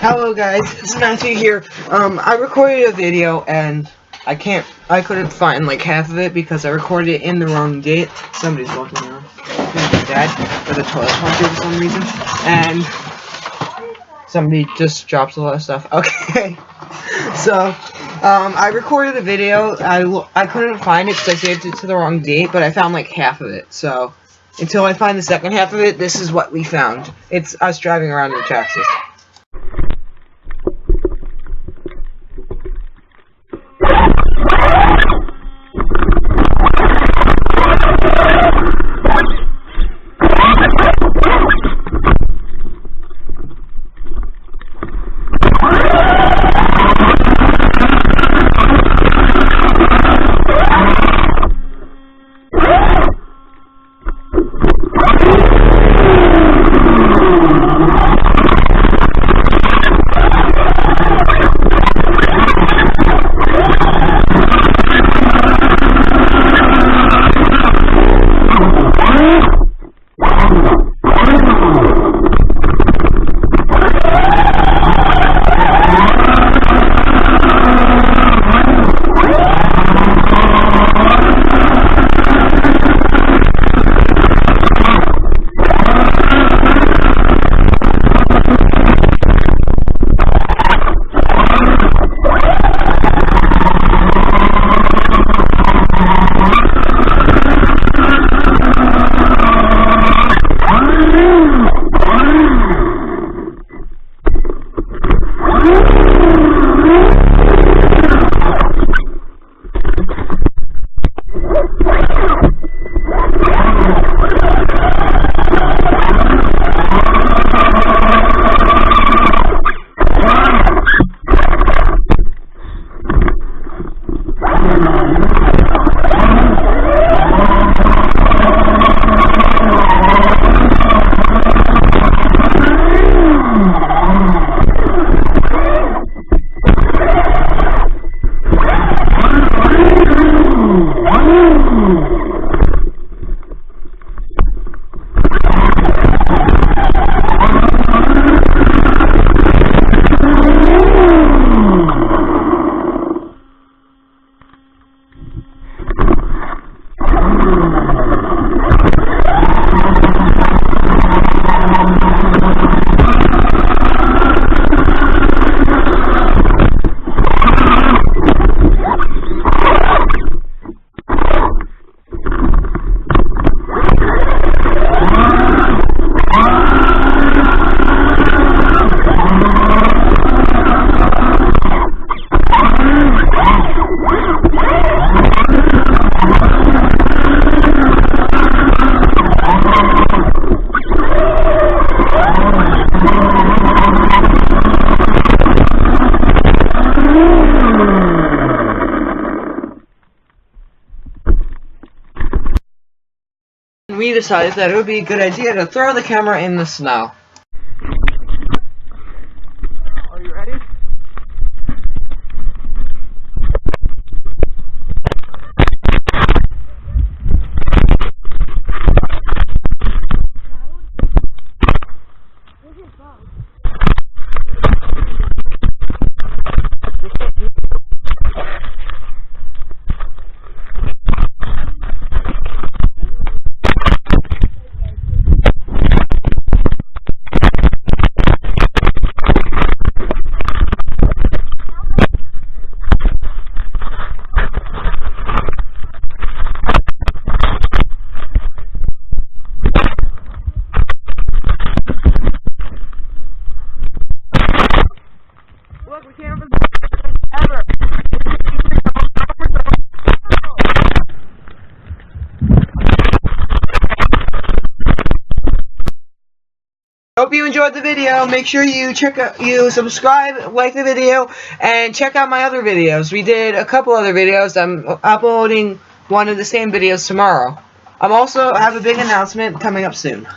Hello guys, it's Matthew here. I recorded a video and I couldn't find like half of it because I recorded it in the wrong date. Somebody's walking around. My dad with a toilet paper for some reason. And somebody just drops a lot of stuff. Okay. So, I recorded a video. I couldn't find it because I saved it to the wrong date, but I found like half of it. So, until I find the second half of it, this is what we found. It's us driving around in Texas. We decided that it would be a good idea to throw the camera in the snow. Are you ready? Hope you enjoyed the video. Make sure you subscribe, like the video, and check out my other videos. We did a couple other videos. I'm uploading one of the same videos tomorrow. I have a big announcement coming up soon.